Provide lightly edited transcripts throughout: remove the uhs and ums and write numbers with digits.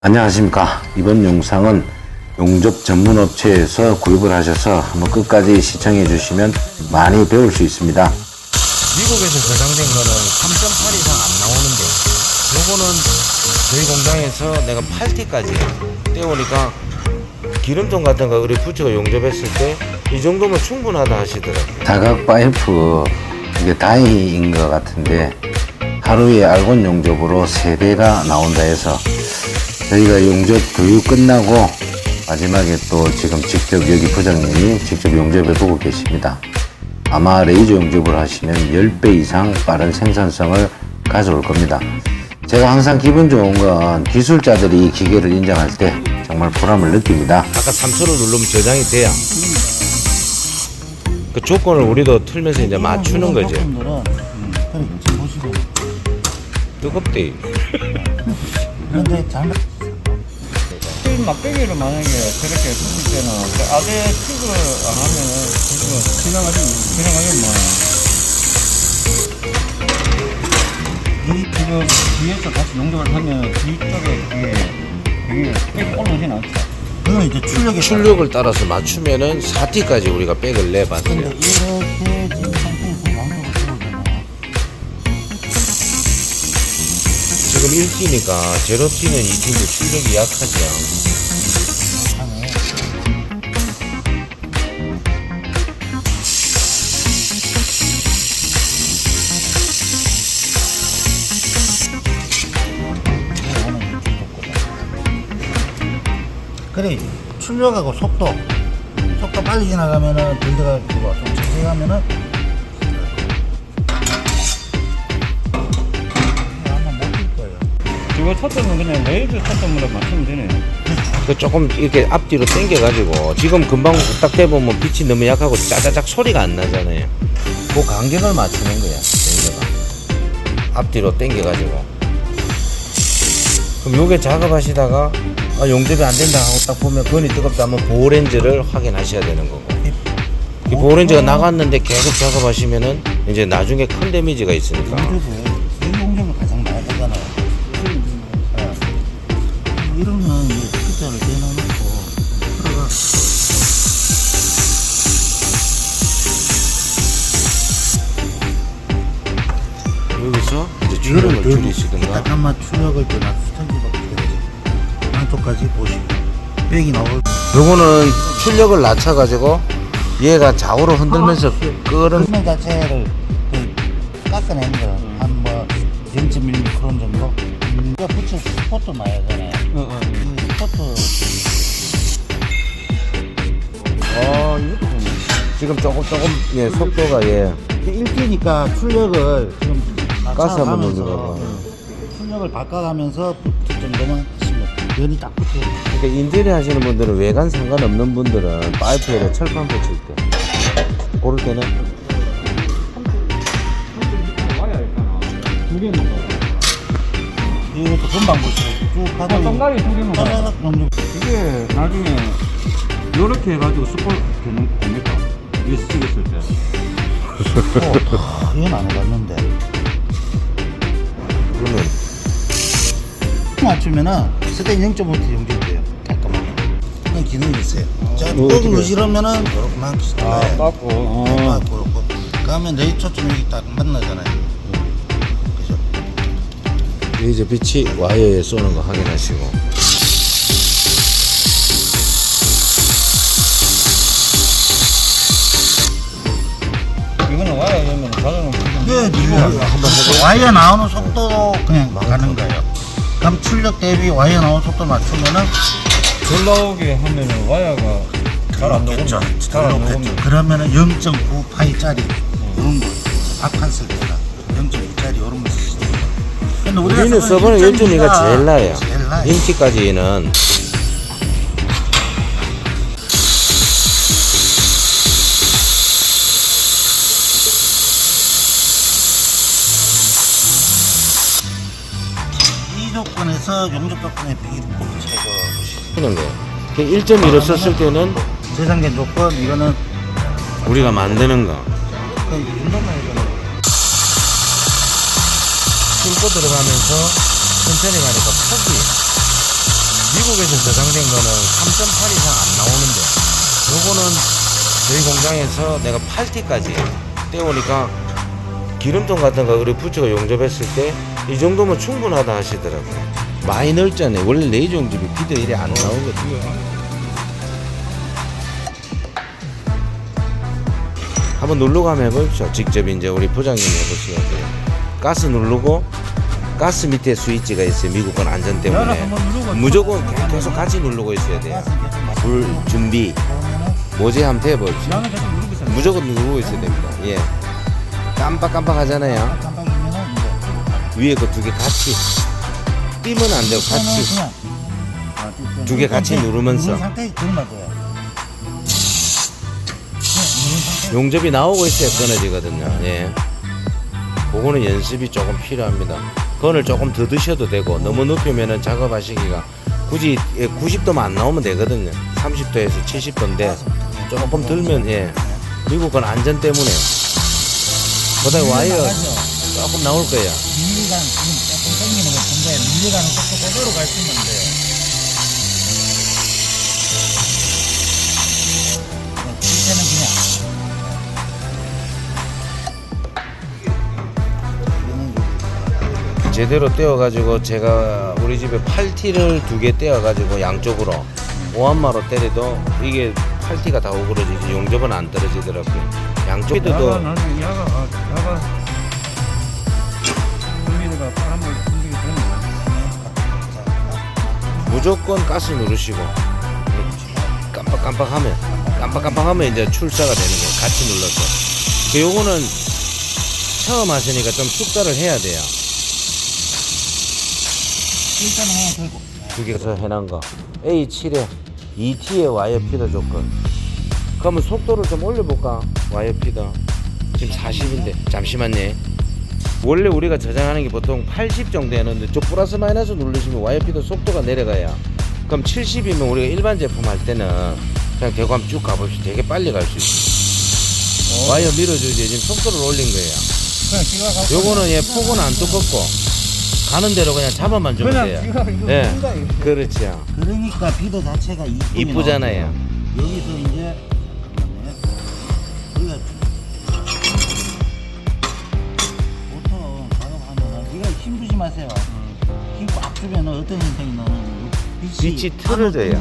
안녕하십니까. 이번 영상은 용접 전문 업체에서 구입을 하셔서 한번 끝까지 시청해 주시면 많이 배울 수 있습니다. 미국에서 저장된 거는 3.8 이상 안 나오는데, 요거는 저희 공장에서 내가 8T까지 떼오니까 기름통 같은 거 우리 부츠가 용접했을 때 이 정도면 충분하다 하시더라고요. 다각 파이프 이게 다이인 것 같은데 하루에 알곤 용접으로 3대가 나온다 해서 저희가 용접 교육 끝나고 마지막에 또 지금 직접 여기 부장님이 직접 용접해 보고 계십니다. 아마 레이저 용접을 하시면 10배 이상 빠른 생산성을 가져올 겁니다. 제가 항상 기분 좋은 건 기술자들이 기계를 인정할 때 정말 보람을 느낍니다. 아까 3초를 누르면 저장이 돼야 그 조건을 우리도 틀면서 이제 맞추는 거죠. 뜨겁대. 근데 잘못 막대기를 만약에 저렇게 했을 때는 아대 킥을 안 하면은 지나가면 이 지금 뒤에서 다시 용접을 하면 뒤쪽에 이게 백이 올라오진 않죠. 그건 이제 출력을 따라서 맞추면은 4T까지 우리가 백을 내봤어요. 근데 이렇게 지금 상태에서 양쪽을 들어오잖아요. 지금 1T니까 0T는 2T인데 출력이 약하죠. 그래 출력하고 속도 빨리 지나가면은 빌드가 좋아. 좀 천천히 가면은 아마 못 뛸 거예요. 이거 초점은 그냥 레이저 초점으로 맞추면 되네요. 그 조금 이렇게 앞뒤로 당겨가지고 지금 금방 딱 대보면 빛이 너무 약하고 짜자작 소리가 안 나잖아요. 그 간격을 맞추는 거야. 레이저가 앞뒤로 당겨가지고. 그럼 요게 작업하시다가 용접이 안 된다 하고 딱 보면 건이 뜨겁다 하면 보호렌즈를 확인하셔야 되는 거고. 이 보호렌즈가 나갔는데 계속 작업하시면은 이제 나중에 큰 데미지가 있으니까. 용접을 가장 많이 하잖아요. 이러면 이제 숫자를 대놓고 들어가. 여기서 이제 출력을 줄이시든가. 잠깐만 출력을 더 낮추든지 양쪽까지 보시고 백이 나올. 요거는 출력을 낮춰가지고 얘가 좌우로 흔들면서 끄는 표면 자체를 깎아낸 거한뭐 0.1 그런 정도. 이거 붙여 스포트 많이 하잖아요. 스포트. 지금 조금 예 속도가 예 1T니까 출력을 지금 가스 한번 낮춰가면서 올려봐봐. 출력을 바꿔가면서 붙을 정도만 하시면 면이 딱 붙어요. 그러니까 인테리어 하시는 분들은 외관 상관없는 분들은 파이프에다 철판 붙일 때 고를 때는 두 개는 뭐. 이것도 금방 붙여요. 쭉 하다 똥가리 두 개는 뭐. 따라락 용접. 이게 나중에 요렇게 해가지고 스포 되는 겁니까? 이게 찍었을 때. 이건 안 해봤는데. 그러면 맞추면은 세대 0.5T 용접돼요. 깔끔하게. 그런 기능이 있어요. 자, 뭐 꾹 어떻게? 누시려면은 이렇게만 나요. 깎고. 그렇고. 그러면 레이 초점 여기 딱 만나잖아요. 그죠? 이제 빛이 와이어에 쏘는 거 확인하시고. 이거는 와야 되면 자전거 네, 와이어 나오는 속도로 그냥 가는 거예요. 그럼 출력 대비 와이어 나오는 속도 맞추면은 줄 나오게 하면은 와야가 잘 안 그렇겠죠. 나오겠죠. 잘안 나오겠죠. 그러면은 0.9 파이짜리 이런 거 앞판 쓸 때가 0.9짜리 이런 거 쓰시죠. 근데 우리는 써보는 1.2가 제일 나아요. 제일 나아요. 인치까지는 이 조건에서 용접 조건의 비기를 모두 제거하시죠. 하는 거예요. 1.2로 썼을 때는 재상된 조건 이거는 우리가 만드는 거. 이 정도만 해도 뚫고 들어가면서 천천히 가니까 폭이 미국에서 저장된 거는 3.8 이상 안 나오는데 요거는 저희 공장에서 내가 8T까지 떼우니까 기름통 같은 거 우리 부처가 용접했을 때 이 정도면 충분하다 하시더라고요. 많이 넓잖아요. 원래 레이저 용접이 비드 이래 안 나오거든요. 한번 누르고 한번 해보십시오. 직접 이제 우리 부장님 해보시면 돼요. 가스 누르고 가스 밑에 스위치가 있어요. 미국 건 안전 때문에 무조건 계속 같이 누르고 있어야 돼요. 불 준비 모제 한번 해보십시오. 나는 계속 누르고 있어. 무조건 누르고 있어야 됩니다. 예. 깜빡깜빡 하잖아요. 깜빡이면은 이제 위에 거 두 개 같이 띄면 안 되고 같이 그냥 두 개 같이 누르면서 누른 상태에서 들으면 돼요. 용접이 나오고 있어야 끊어지거든요. 예. 그거는 연습이 조금 필요합니다. 건을 조금 더 드셔도 되고 너무 높이면은 작업하시기가 굳이 90도만 안 나오면 되거든요. 30도에서 70도인데 조금 들면 예. 미국 건 안전 때문에 그다음에 와이어 조금 나올 거예요. 밀리가는 지금 조금 생기는 것 같은데 밀리가는 속도 그대로 갈 수 있는데 이제는 그냥 제대로 떼어가지고 제가 우리 집에 8T를 두 개 떼어가지고 양쪽으로 오한마로 때려도 이게 8T가 다 오그러지지 용접은 안 떨어지더라고요. 양쪽 피드도 나는 야가 분리가 바람을 분리기 때문에 무조건 가스 누르시고 깜빡깜빡하면 이제 출사가 되는 거예요. 같이 눌러서. 요거는 처음 하시니까 좀 숙달을 해야 돼요. 일단은 그냥 들고 두 개서 해놓은 거 A7에 2T의 와이어 피더 조건. 그러면 속도를 좀 올려볼까? 와이어 피더 지금 40인데 잠시만요. 원래 우리가 저장하는 게 보통 80 정도 했는데 저 플러스 마이너스 누르시면 와이어 피더 속도가 내려가요. 그럼 70이면 우리가 일반 제품 할 때는 그냥 대고 한번 쭉 가봅시다. 되게 빨리 갈 수 있어요. 와이어 밀어주지 지금 속도를 올린 거예요. 그냥 기가 가고 요거는 예 폭은 안 두껍고 가는 대로 그냥 잡아만 주면 돼요. 예, 그렇죠. 그러니까 비도 자체가 이쁘잖아요. 여기서 이제 우리가 보통 작업하면은 이거 힘주지 마세요. 힘 꽉 주면은 어떤 현상이 나는 빛이 틀어져요.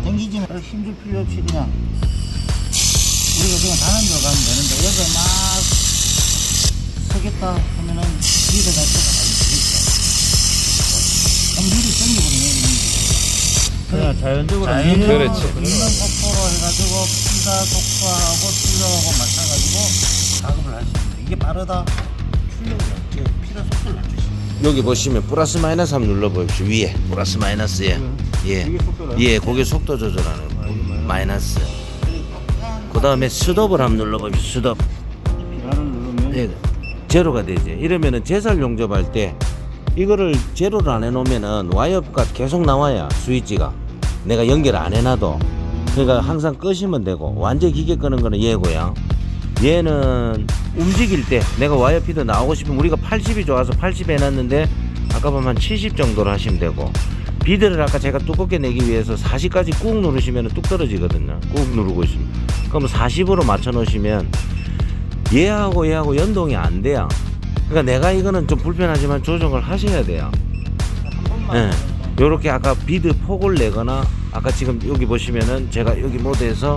당기지만 힘줄 필요 없이 그냥 우리가 그냥 다른 데로 가면 되는데 여기서 막 서겠다 하면은 비도 자체가 많이 들겠죠. 그럼 밀이 땡겨버리네. 그냥 자연적으로 그렇지. 밀는 속도로 해가지고 피가 속도하고 출력하고 맞춰가지고 작업을 할 수 있는데 이게 빠르다 출력이야. 피가 속도를 낮추시. 여기 보시면 플러스 마이너스 한번 눌러보십시오. 위에 플러스 마이너스에 예, 이게 속도를 예, 그게 속도 조절하는 거. 마이너스. 그 다음에 스톱을 한번 눌러보십시오. 스톱. 비라를 누르면 예, 제로가 되지. 이러면은 제살 용접할 때 이거를 제로를 안 해놓으면은 와이어가 계속 나와야 스위치가 내가 연결 안 해놔도 그러니까 항상 끄시면 되고 완전 기계 끄는 거는 얘고요. 얘는 움직일 때 내가 와이어 피드 나오고 싶으면 우리가 80이 좋아서 80 해놨는데 아까 보면 한 70 정도로 하시면 되고 비드를 아까 제가 두껍게 내기 위해서 40까지 꾹 누르시면 뚝 떨어지거든요. 꾹 누르고 있으면 그럼 40으로 맞춰 놓으시면 얘하고 연동이 안 돼요. 그러니까 내가 이거는 좀 불편하지만 조정을 하셔야 돼요. 예. 요렇게 아까 비드 폭을 내거나 아까 지금 여기 보시면은 제가 여기 모드에서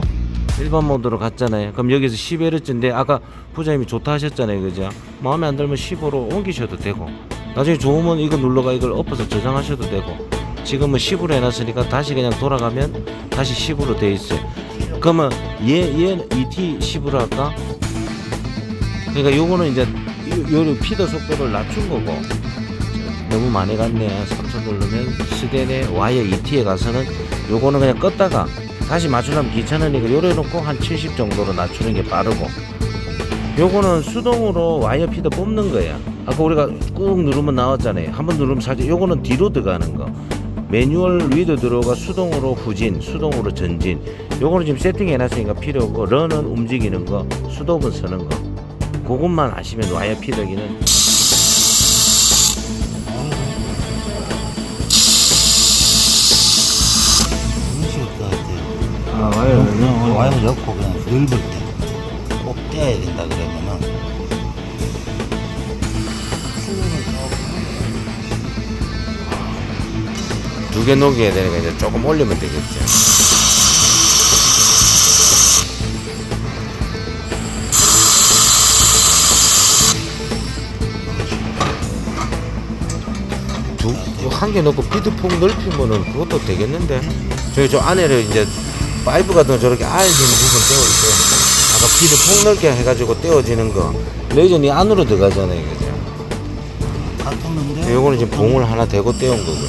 일반 모드로 갔잖아요. 그럼 여기서 10Hz인데 아까 부장님이 좋다 하셨잖아요. 그죠? 마음에 안 들면 15로 옮기셔도 되고 나중에 좋으면 이거 눌러가 이걸 엎어서 저장하셔도 되고 지금은 10으로 해놨으니까 다시 그냥 돌아가면 다시 10으로 돼 있어요. 그러면 얘 2T 10으로 할까? 그러니까 요거는 이제 요 피더 속도를 낮춘 거고 너무 많이 갔네. 3천 누르면 스덴의 와이어 2T에 가서는 요거는 그냥 껐다가 다시 맞추려면 귀찮으니까 요래 놓고 한 70 정도로 낮추는 게 빠르고 요거는 수동으로 와이어 피더 뽑는 거예요. 아까 우리가 꾹 누르면 나왔잖아요. 한번 누르면 살짝 요거는 뒤로 들어가는 거 매뉴얼 위드 들어가 수동으로 후진 수동으로 전진 요거는 지금 세팅해 놨으니까 필요 없고 런은 움직이는 거 스톱은 서는 거 그것만 아시면 와이어 피더기는 와이어 엮고 그냥 늙을 때 꼭 떼야 된다 그러면은 두 개 녹여야 되니까 이제 조금 올리면 되겠죠. 한 개 넣고 비드폭 넓히면은 그것도 되겠는데. 저기 저 안에를 이제 파이프 같은 거 저렇게 아여진 부분 떼올 때 아까 비드폭 넓게 해가지고 떼어지는 거 레이저는 이 안으로 들어가잖아요, 그죠? 같은데 요거는 지금 봉을 하나 대고 떼온 거고요.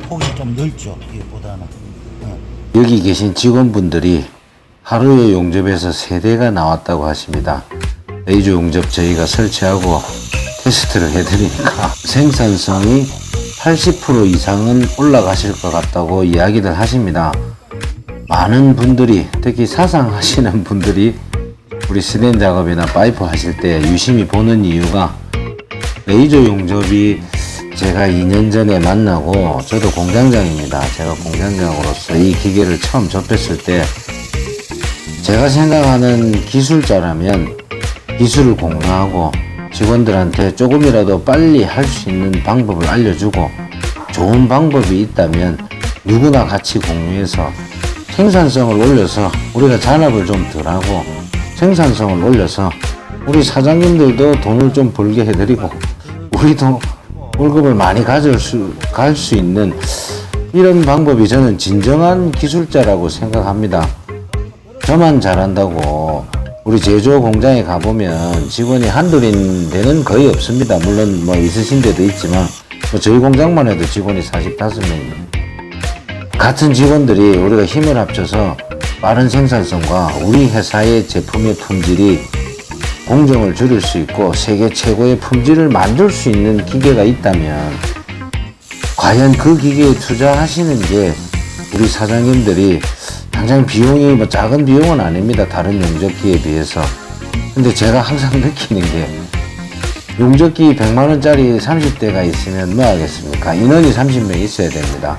폭이 좀 넓죠 이거보다는. 여기 계신 직원분들이 하루에 용접에서 3대가 나왔다고 하십니다. 레이저 용접 저희가 설치하고 테스트를 해드리니까 생산성이 80% 이상은 올라가실 것 같다고 이야기를 하십니다. 많은 분들이, 특히 사상하시는 분들이 우리 스댄 작업이나 파이프 하실 때 유심히 보는 이유가, 레이저 용접이 제가 2년 전에 만나고, 저도 공장장입니다. 제가 공장장으로서 이 기계를 처음 접했을 때 제가 생각하는 기술자라면 기술을 공유하고 직원들한테 조금이라도 빨리 할 수 있는 방법을 알려주고, 좋은 방법이 있다면 누구나 같이 공유해서 생산성을 올려서 우리가 잔압을 좀 덜하고 생산성을 올려서 우리 사장님들도 돈을 좀 벌게 해드리고 우리도 월급을 많이 갈 수 있는 이런 방법이 저는 진정한 기술자라고 생각합니다. 저만 잘한다고 우리 제조 공장에 가보면 직원이 한둘인 데는 거의 없습니다. 물론 뭐 있으신 데도 있지만 저희 공장만 해도 직원이 45명입니다. 같은 직원들이 우리가 힘을 합쳐서 빠른 생산성과 우리 회사의 제품의 품질이 공정을 줄일 수 있고 세계 최고의 품질을 만들 수 있는 기계가 있다면 과연 그 기계에 투자하시는 게 우리 사장님들이 당장 비용이 뭐 작은 비용은 아닙니다. 다른 용접기에 비해서. 근데 제가 항상 느끼는 게 용접기 100만원짜리 30대가 있으면 뭐 하겠습니까? 인원이 30명 있어야 됩니다.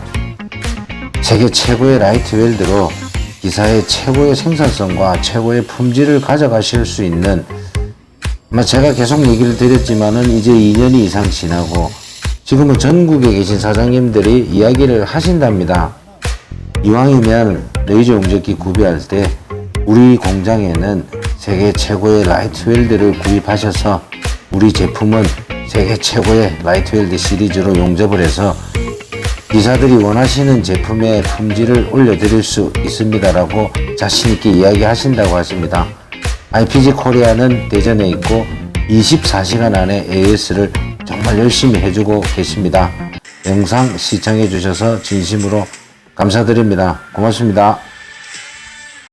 세계 최고의 라이트 웰드로 기사의 최고의 생산성과 최고의 품질을 가져가실 수 있는, 제가 계속 얘기를 드렸지만은 이제 2년이 이상 지나고 지금은 전국에 계신 사장님들이 이야기를 하신답니다. 이왕이면 레이저 용접기 구비할 때 우리 공장에는 세계 최고의 라이트 웰드를 구입하셔서 우리 제품은 세계 최고의 라이트 웰드 시리즈로 용접을 해서 기사들이 원하시는 제품의 품질을 올려드릴 수 있습니다라고 자신있게 이야기하신다고 하십니다. IPG 코리아는 대전에 있고 24시간 안에 AS를 정말 열심히 해주고 계십니다. 영상 시청해 주셔서 진심으로 감사드립니다. 고맙습니다.